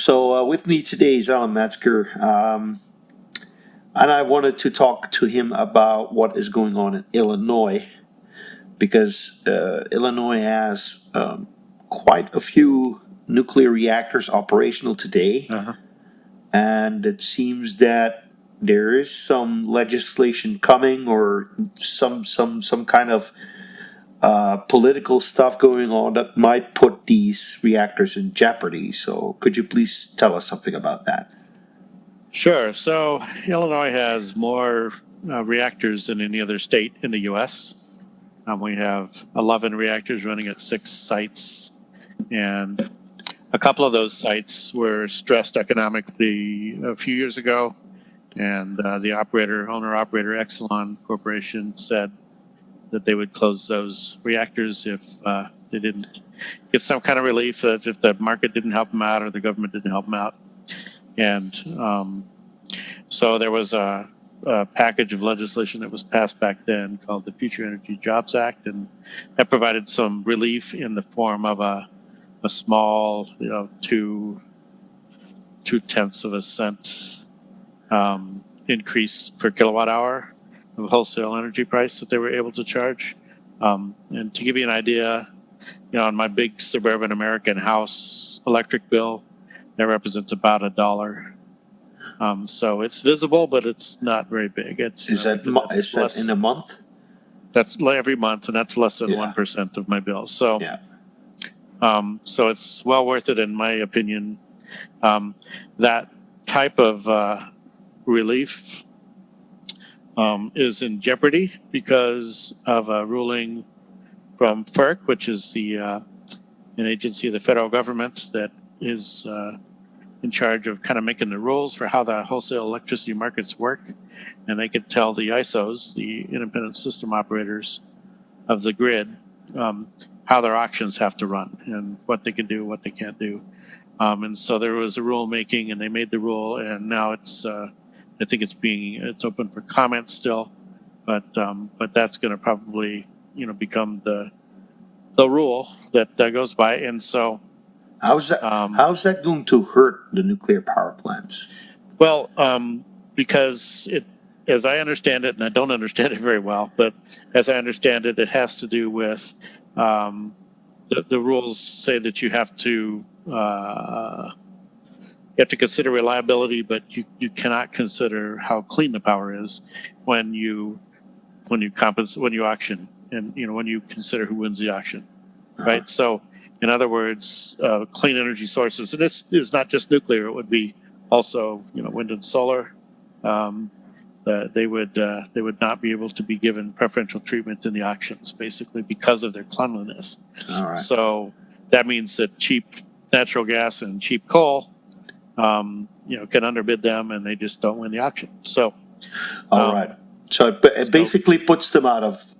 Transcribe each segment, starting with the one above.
So with me today is Alan Medsker, and I wanted to talk to him about what is going on in Illinois because Illinois has quite a few nuclear reactors operational today, and it seems that there is some legislation coming or some kind of political stuff going on that might put these reactors in jeopardy. So, could you please tell us something about that? Sure. So, Illinois has more reactors than any other state in the U.S. We have 11 reactors running at 6 sites, and a couple of those sites were stressed economically a few years ago, and the owner-operator Exelon Corporation said that they would close those reactors if they didn't get some kind of relief, that if the market didn't help them out or the government didn't help them out. And so there was a package of legislation that was passed back then called the Future Energy Jobs Act, and that provided some relief in the form of a small, 2/10 of a cent increase per kilowatt hour of wholesale energy price that they were able to charge. And to give you an idea, on my big suburban American house electric bill, that represents about $1. So it's visible, but it's not very big. Is that in a month? That's every month, and that's less than 1% of my bill. So, so it's well worth it, in my opinion. That type of relief is in jeopardy because of a ruling from FERC, which is an agency of the federal government that is in charge of kind of making the rules for how the wholesale electricity markets work. And they could tell the ISOs, the independent system operators of the grid, how their auctions have to run and what they can do, what they can't do. And so there was a rule making, and they made the rule, and now it's I think it's open for comment still, but that's going to probably become the rule that goes by. And so how's that going to hurt the nuclear power plants? Well, because as I understand it, and I don't understand it very well, but as I understand it, it has to do with the rules say that you have to consider reliability, but you cannot consider how clean the power is when you auction, and when you consider who wins the auction, right? So, in other words, clean energy sources, and this is not just nuclear; it would be also wind and solar. They would not be able to be given preferential treatment in the auctions, basically because of their cleanliness. All right. So that means that cheap natural gas and cheap coal can underbid them, and they just don't win the auction. So, all right. So it basically puts them out of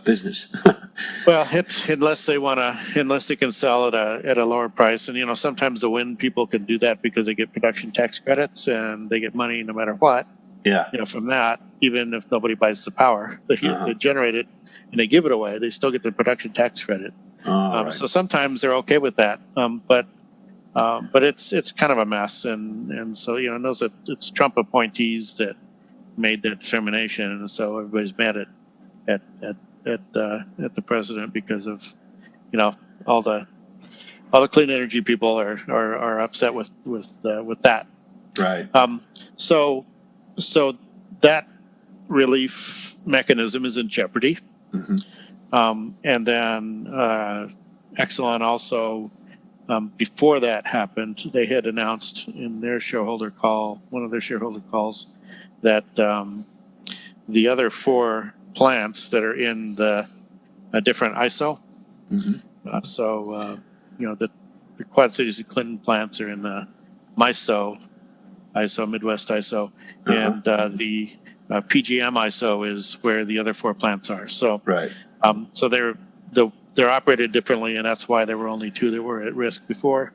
business. Well, unless they can sell at a lower price, and sometimes the wind people can do that because they get production tax credits and they get money no matter what. Yeah. From that, even if nobody buys the power, they generate it and they give it away, they still get the production tax credit. Right. So sometimes they're okay with that, but it's kind of a mess, and so knows that it's Trump appointees that made that determination, and so everybody's mad at the president because of all the clean energy people are upset with that. Right. So that relief mechanism is in jeopardy. Mm-hmm. And then Exelon also, before that happened, they had announced in their one of their shareholder calls, that the other 4 plants that are in a different ISO. Mm-hmm. The Quad Cities and Clinton plants are in the MISO ISO, Midwest ISO, and the PGM ISO is where the other 4 plants are. So, right. So they're operated differently, and that's why there were only 2 that were at risk before,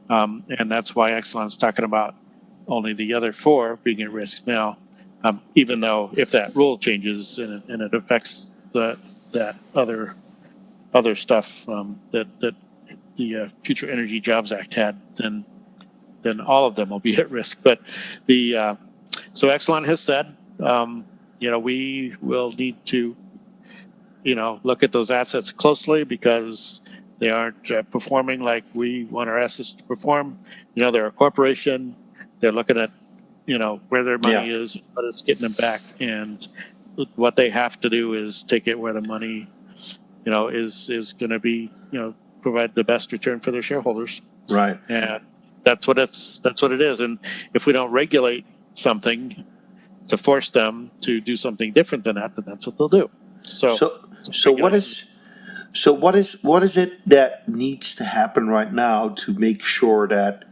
and that's why Exelon's talking about only the other 4 being at risk now. Even though if that rule changes and it affects that other stuff that the Future Energy Jobs Act had, then then all of them will be at risk. But so Exelon has said, we will need to, look at those assets closely because they aren't performing like we want our assets to perform. They're a corporation. They're looking at, where their money is, but it's getting them back. And what they have to do is take it where the money, is going to be, provide the best return for their shareholders. Right. And that's what it is. And if we don't regulate something to force them to do something different than that, then that's what they'll do. So what is it that needs to happen right now to make sure that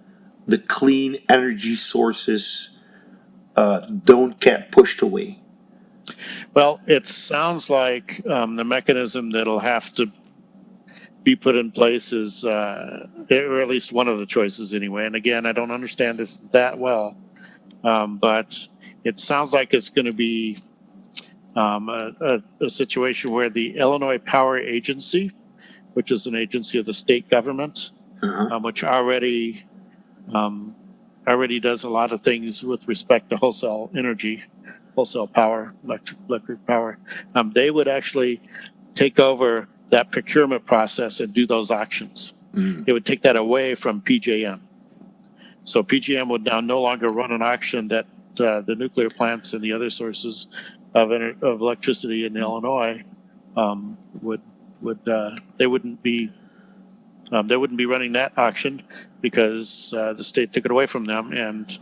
the clean energy sources don't get pushed away? Well, it sounds like the mechanism that'll have to be put in place is, or at least one of the choices anyway. And again, I don't understand this that well, but it sounds like it's going to be a situation where the Illinois Power Agency, which is an agency of the state government, which already does a lot of things with respect to wholesale power, electric power. They would actually take over that procurement process and do those auctions. They would take that away from PJM. So PJM would now no longer run an auction that the nuclear plants and the other sources of electricity in Illinois they wouldn't be running that auction because the state took it away from them. And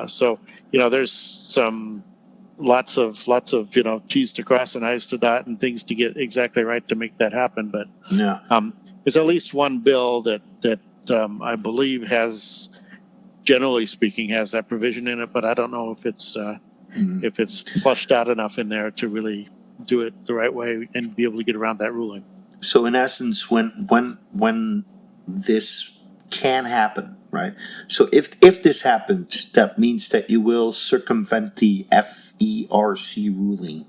so there's some lots of T's to cross and I's to dot and things to get exactly right to make that happen. But there's at least one bill that I believe has, generally speaking, has that provision in it, but I don't know if it's flushed out enough in there to really do it the right way and be able to get around that ruling. So in essence, when this can happen, right? So if this happens, that means that you will circumvent the FERC ruling.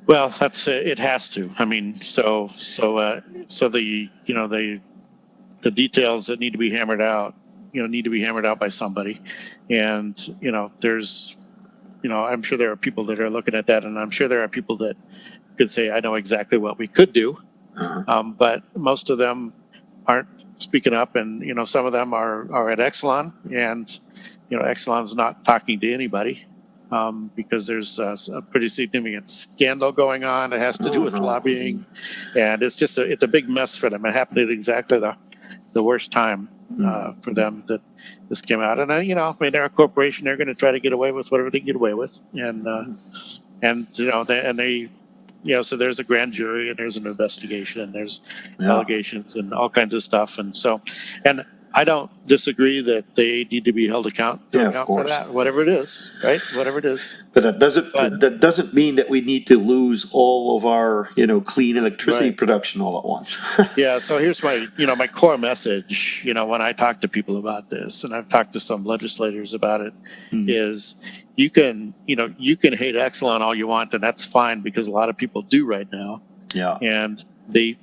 Well, that's it has to. I mean, so the the details that need to be hammered out, need to be hammered out by somebody, and there's, I'm sure there are people that are looking at that, and I'm sure there are people that could say, I know exactly what we could do, but most of them aren't speaking up, and some of them are at Exelon, and Exelon's not talking to anybody. Because there's a pretty significant scandal going on. It has to do with lobbying, and it's a big mess for them. It happened at exactly the worst time for them that this came out. And they're a corporation. They're going to try to get away with whatever they can get away with, so there's a grand jury and there's an investigation and there's allegations and all kinds of stuff, and I don't disagree that they need to be held account for that, whatever it is, right? Whatever it is. But that doesn't mean that we need to lose all of our, clean electricity production all at once. Yeah. So here's my core message, when I talk to people about this, and I've talked to some legislators about it, is you can hate Exelon all you want, and that's fine because a lot of people do right now. Yeah. And they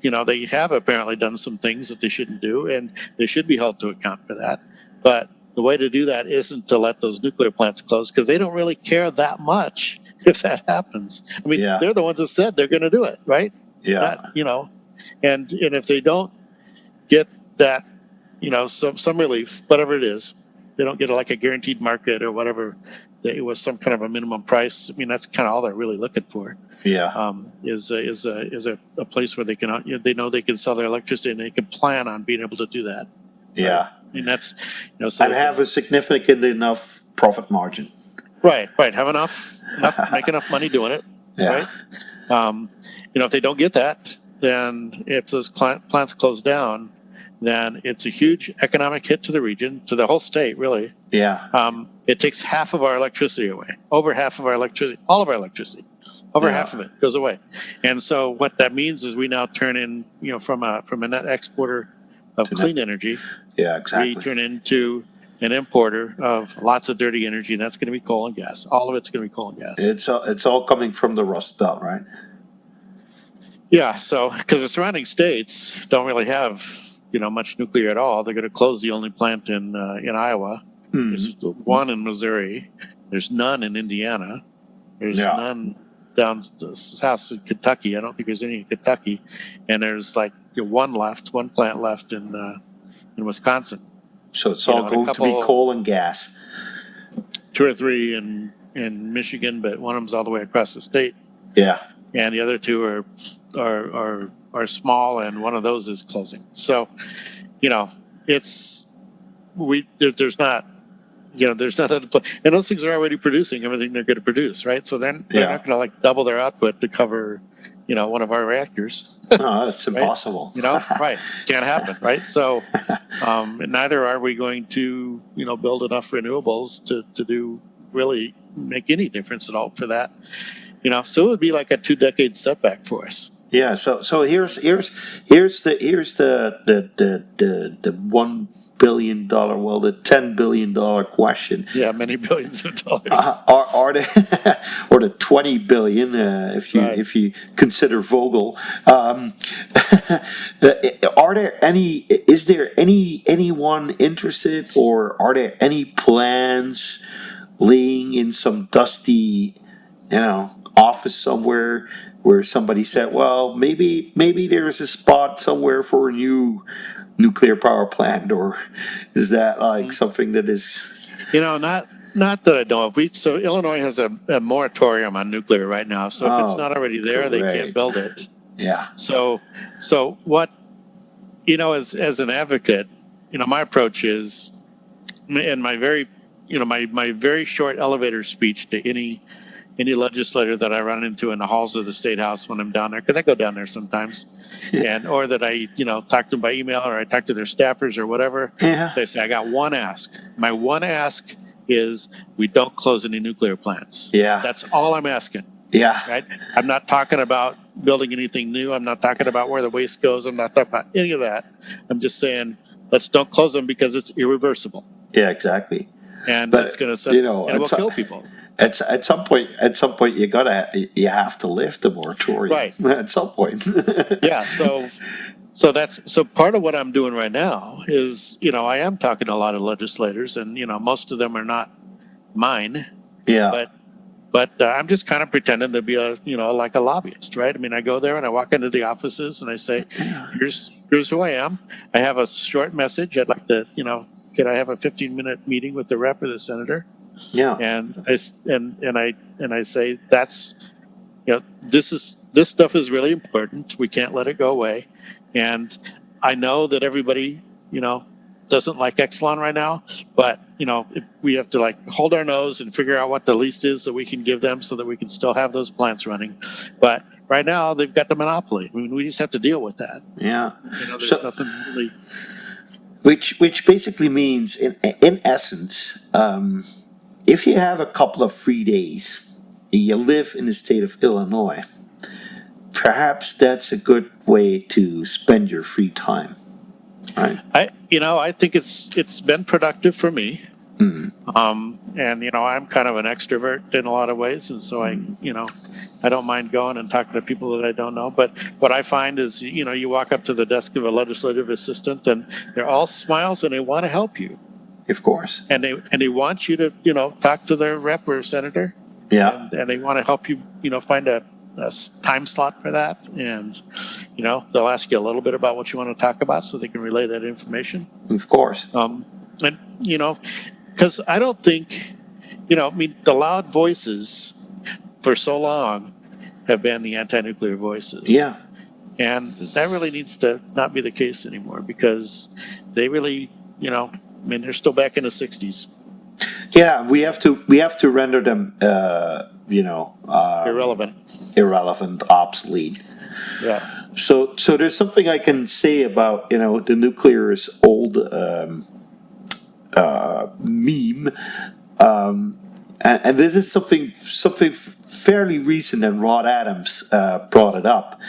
have apparently done some things that they shouldn't do, and they should be held to account for that. But the way to do that isn't to let those nuclear plants close, because they don't really care that much if that happens. I mean, they're the ones that said they're going to do it, right? Yeah. And if they don't get that, some relief, whatever it is, they don't get like a guaranteed market or whatever, it was some kind of a minimum price. I mean, that's kind of all they're really looking for. Yeah, is a place where they can, they know they can sell their electricity and they can plan on being able to do that. Yeah, right? I mean that's so and have a significant enough profit margin. Right. Have enough make enough money doing it. Yeah. Right. If they don't get that, then if those plants close down, then it's a huge economic hit to the region, to the whole state, really. Yeah. It takes half of our electricity away, over half of our electricity, all of our electricity. Over half of it goes away, and so what that means is we now turn in, from a net exporter of clean energy, we turn into an importer of lots of dirty energy, and that's going to be coal and gas. All of it's going to be coal and gas. It's all coming from the Rust Belt, right? Yeah. So because the surrounding states don't really have much nuclear at all. They're going to close the only plant in Iowa. There's one in Missouri. There's none in Indiana. There's none down south in Kentucky. I don't think there's any in Kentucky. And there's like one plant left in Wisconsin. So it's all going to be coal and gas. 2 or 3 in Michigan, but one of them's all the way across the state. Yeah. And the other 2 are small, and one of those is closing. So, there's not. There's nothing to play. And those things are already producing everything they're going to produce, right? So they're not going to like double their output to cover, one of our reactors. No, it's impossible. Right? Can't happen, right? So, neither are we going to, build enough renewables to do really make any difference at all for that. So it would be like a 2-decade setback for us. Yeah. So here's the $1 billion, the $10 billion question. Yeah, many billions of dollars. Are they, or the 20 billion if you consider Vogel? Is there anyone interested, or are there any plans laying in some dusty, office somewhere where somebody said, well, maybe there's a spot somewhere for a new nuclear power plant, or is that like something that is, not that I know of. So Illinois has a moratorium on nuclear right now. So if it's not already there, they can't build it. Yeah. So what, as an advocate, my approach is, in my very, my very short elevator speech to any legislator that I run into in the halls of the State House when I'm down there, because I go down there sometimes, or that I, talk to them by email, or I talk to their staffers or whatever. Yeah. So I say, I got one ask. My one ask is we don't close any nuclear plants. Yeah. That's all I'm asking. Yeah. Right? I'm not talking about building anything new. I'm not talking about where the waste goes. I'm not talking about any of that. I'm just saying, let's don't close them because it's irreversible. Yeah, exactly. And it's going to set, and it will kill people. At some point, you have to lift the moratorium. Right. At some point. Yeah. So part of what I'm doing right now is, I am talking to a lot of legislators, and most of them are not mine. Yeah. But I'm just kind of pretending to be like a lobbyist, right? I mean, I go there and I walk into the offices and I say, here's who I am. I have a short message. I'd like to, could I have a 15-minute meeting with the rep or the senator? Yeah. And I say, that's, this stuff is really important. We can't let it go away. And I know that everybody, doesn't like Exelon right now, but if we have to hold our nose and figure out what the least is that we can give them so that we can still have those plants running. But right now they've got the monopoly. I mean, we just have to deal with that. Yeah. There's nothing really. Which basically means, in essence, if you have a couple of free days and you live in the state of Illinois, perhaps that's a good way to spend your free time. Right. I think it's been productive for me. Mm-hmm. And I'm kind of an extrovert in a lot of ways, and so I don't mind going and talking to people that I don't know. But what I find is, you walk up to the desk of a legislative assistant, and they're all smiles, and they want to help you. Of course. And they want you to talk to their rep or senator. Yeah. And they want to help you find a time slot for that, and they'll ask you a little bit about what you want to talk about so they can relay that information. Of course. And because I don't think the loud voices for so long have been the anti-nuclear voices. Yeah. And that really needs to not be the case anymore, because they really they're still back in the 60s. Yeah, we have to render them irrelevant, obsolete. Yeah. So there's something I can say about the nuclear is old meme, and this is something fairly recent, and Rod Adams brought it up,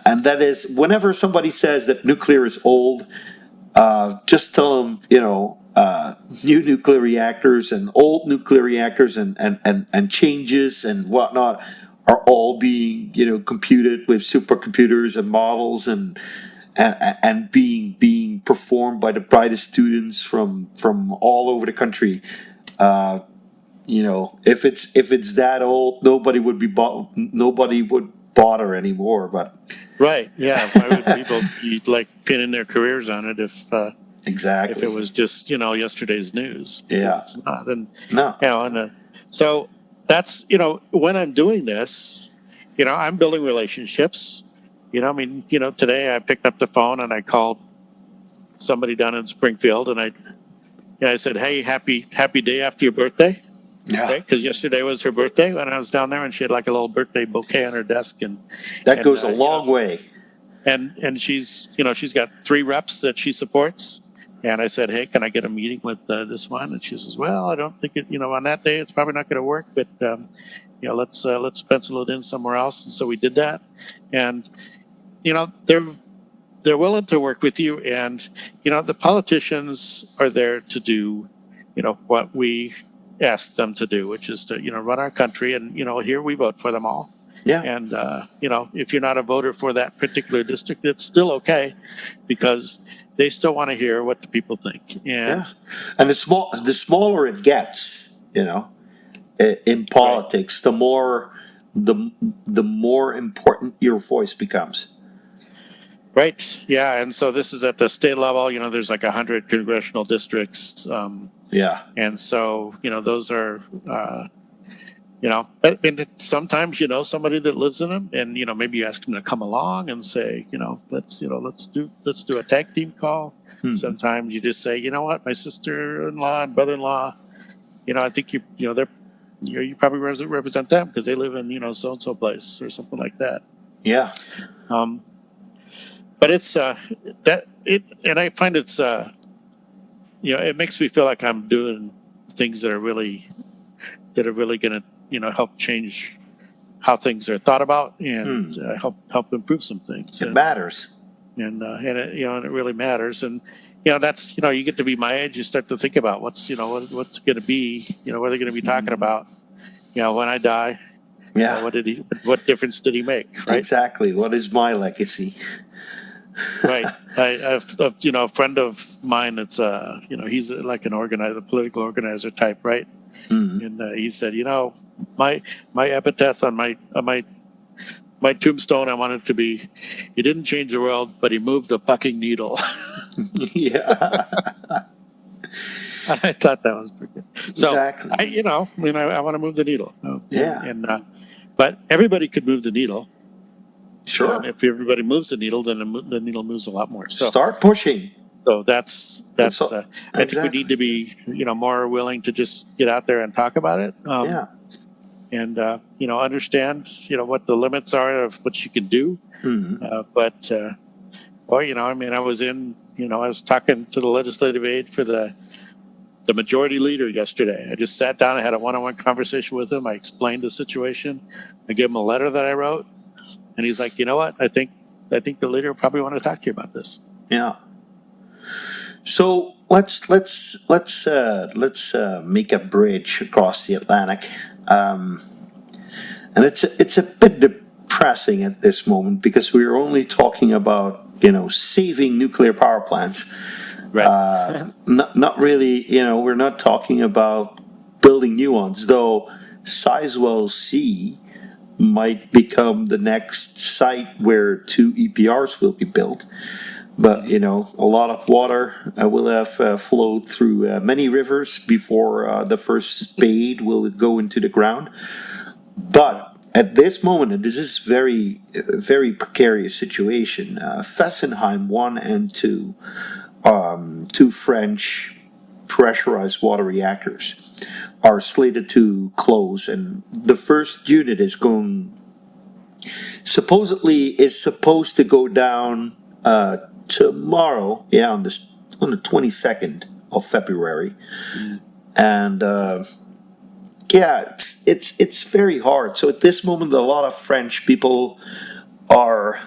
and that is, whenever somebody says that nuclear is old, just tell them new nuclear reactors and old nuclear reactors and changes and whatnot are all being computed with supercomputers and models and and being performed by the brightest students from all over the country. If it's that old, nobody would bother anymore. But Right. Yeah. Why would people be like pinning their careers on it if exactly, it was just yesterday's news? Yeah. It's not. And no, so that's when I'm doing this, I'm building relationships. Today I picked up the phone and I called somebody down in Springfield and I said, "Hey, happy day after your birthday." yeah, Right, because yesterday was her birthday when I was down there, and she had like a little birthday bouquet on her desk, that goes a long way. And she's she's got 3 reps that she supports, and I said, "Hey, can I get a meeting with this one?" And she says, "Well, I don't think it on that day it's probably not going to work, but let's pencil it in somewhere else." And so we did that, and they're willing to work with you, and the politicians are there to do what we asked them to do, which is to run our country, and here we vote for them all. Yeah. And if you're not a voter for that particular district, it's still okay, because they still want to hear what the people think. And the smaller it gets, in politics, the more important your voice becomes. Right. Yeah. And so this is at the state level. There's like 100 congressional districts. And so those are. I mean, sometimes somebody that lives in them, and maybe you ask them to come along and say, let's do a tag team call. Hmm. Sometimes you just say, what, my sister-in-law and brother-in-law, I think you probably represent them because they live in so and so place or something like that. Yeah. But it's and I find it's it makes me feel like I'm doing things that are really going to help change how things are thought about and help improve some things. It matters, and it really matters. And that's you get to be my age, you start to think about what's what's going to be what are they going to be talking about when I die. Yeah. What difference did he make? Right. Exactly. What is my legacy? Right. I a friend of mine that's he's like an organizer, political organizer type, right? Mm-hmm. And he said, my epitaph on my tombstone, I want it to be, he didn't change the world, but he moved the fucking needle. Yeah. And I thought that was pretty good. So, exactly. I want to move the needle. Yeah. And but everybody could move the needle. Sure. And if everybody moves the needle, then the needle moves a lot more. So start pushing. So that's I think we need to be more willing to just get out there and talk about it. And understand what the limits are of what you can do. Mm-hmm. But I was talking to the legislative aide for the majority leader yesterday. I just sat down, I had a one-on-one conversation with him. I explained the situation. I gave him a letter that I wrote, and he's like, "You know what? I think the leader will probably want to talk to you about this." Yeah. So let's make a bridge across the Atlantic, and it's a bit depressing at this moment because we're only talking about saving nuclear power plants. Right. Not really. We're not talking about building new ones, though. Sizewell C might become the next site where 2 EPRs will be built. But, a lot of water will have flowed through many rivers before the first spade will go into the ground. But at this moment, and this is very, very precarious situation, Fessenheim 1 and 2, 2 French pressurized water reactors, are slated to close. And the first unit is supposed to go down tomorrow, on the 22nd of February, and it's very hard. So at this moment, a lot of French people are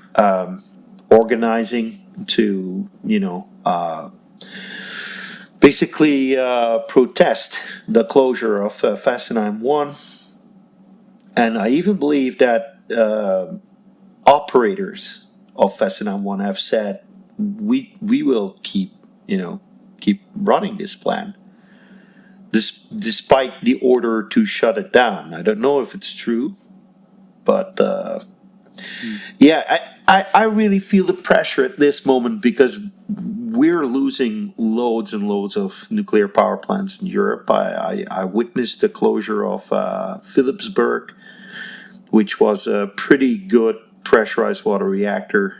organizing to basically protest the closure of Fessenheim 1, and I even believe that operators of Fessenheim 1 have said we will keep running this plant, despite the order to shut it down. I don't know if it's true, but yeah, I really feel the pressure at this moment because we're losing loads and loads of nuclear power plants in Europe. I witnessed the closure of Philipsburg, which was a pretty good pressurized water reactor.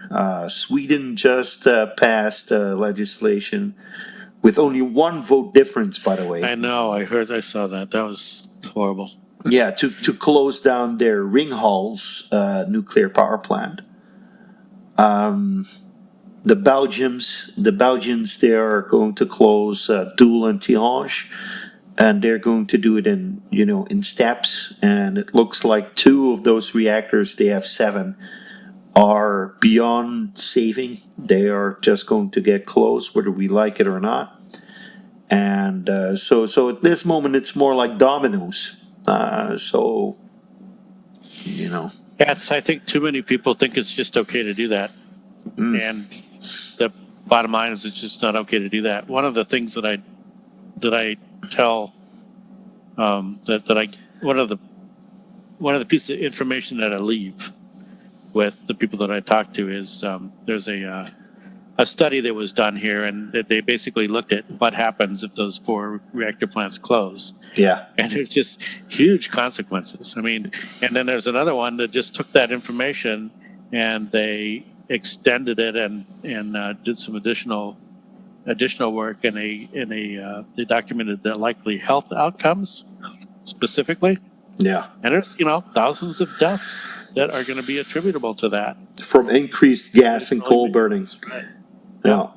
Sweden just passed legislation with only one vote difference, by the way. I know. I saw that. That was horrible. Yeah, to close down their Ringhals nuclear power plant. The Belgians, they are going to close Doel and Tihange, and they're going to do it in steps. And it looks like 2 of those reactors, they have 7, are beyond saving. They are just going to get closed, whether we like it or not. And so at this moment, it's more like dominoes. Yes, I think too many people think it's just okay to do that. And the bottom line is it's just not okay to do that. One of the things that I tell one of the pieces of information that I leave with the people that I talk to is there's a study that was done here, and that they basically looked at what happens if those 4 reactor plants close. Yeah. And there's just huge consequences. I mean, and then there's another one that just took that information and they extended it and did some additional work, and they documented the likely health outcomes specifically. Yeah. And there's thousands of deaths that are going to be attributable to that from increased gas and coal burning. Right. Yeah.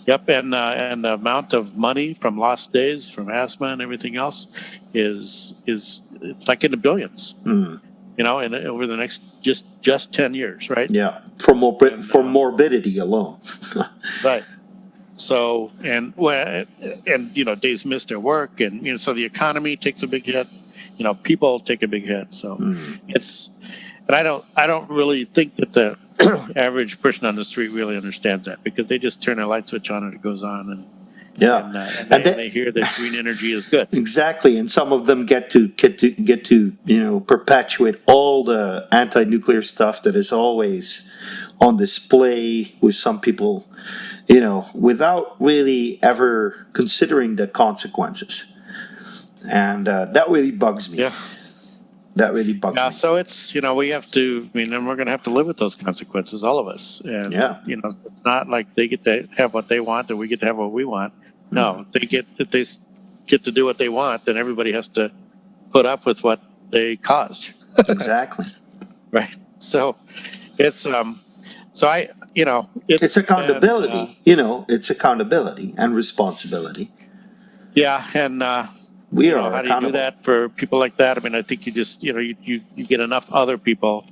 Yep, and the amount of money from lost days from asthma and everything else is it's like in the billions. And over the next just 10 years, right? Yeah, for morbidity alone. Right. So days missed at work, and so the economy takes a big hit. People take a big hit. So and I don't really think that the average person on the street really understands that, because they just turn their light switch on and it goes on, and they hear that green energy is good. Exactly, and some of them get to perpetuate all the anti-nuclear stuff that is always on display with some people, without really ever considering the consequences, and that really bugs me. Yeah. That really bugs me. So it's, we have to, and we're going to have to live with those consequences, all of us. And, it's not like they get to have what they want and we get to have what we want. No, if they get to do what they want, then everybody has to put up with what they caused. Exactly. Right. So it's, it's accountability, it's accountability and responsibility. Yeah. And, we are how do you do that for people like that? I mean, I think you just, you get enough other people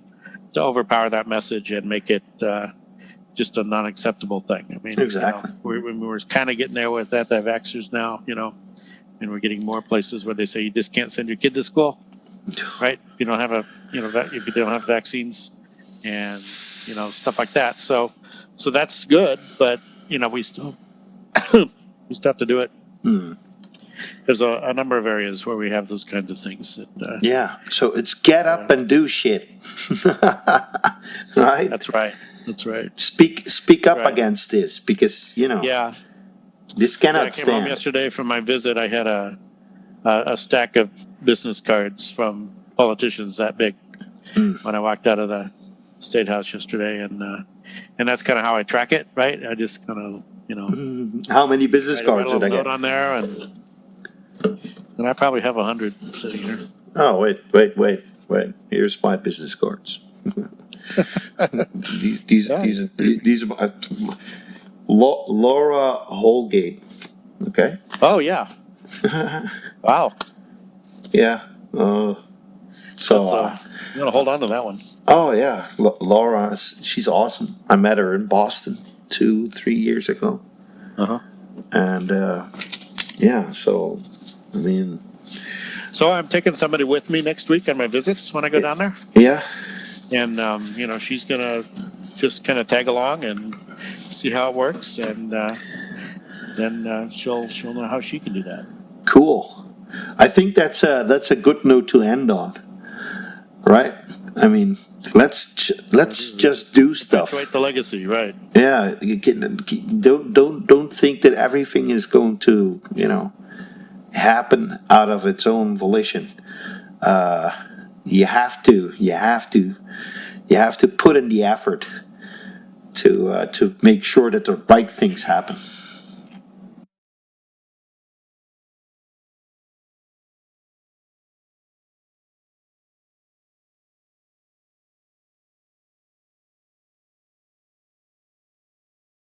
to overpower that message and make it just a non-acceptable thing. I mean, exactly. We're kind of getting there with anti-vaxxers now, and we're getting more places where they say you just can't send your kid to school, right? If you don't have if you don't have vaccines and, stuff like that. So that's good, but, we still have to do it. There's a number of areas where we have those kinds of things. So it's get up and do shit. Right? That's right. Speak up against this, because, this cannot I came stand. home yesterday from my visit. I had a stack of business cards from politicians that big when I walked out of the State House yesterday. And that's kind of how I track it, right? I just kind of, how many business cards did I get? Note on there, and I probably have 100 sitting here. Oh, wait. Here's my business cards. these are Laura Holgate. Okay. Oh yeah. Wow. Yeah. So I'm gonna hold on to that one. Oh yeah, Laura, she's awesome. I met her in Boston 2-3 years ago. And so I mean, so I'm taking somebody with me next week on my visits when I go down there. Yeah. And she's gonna just kind of tag along and see how it works, and then she'll know how she can do that. Cool. I think that's a good note to end on, right? I mean, let's just do stuff. Perpetuate the legacy, right? Yeah, don't think that everything is going to happen out of its own volition. You have to put in the effort to make sure that the right things happen.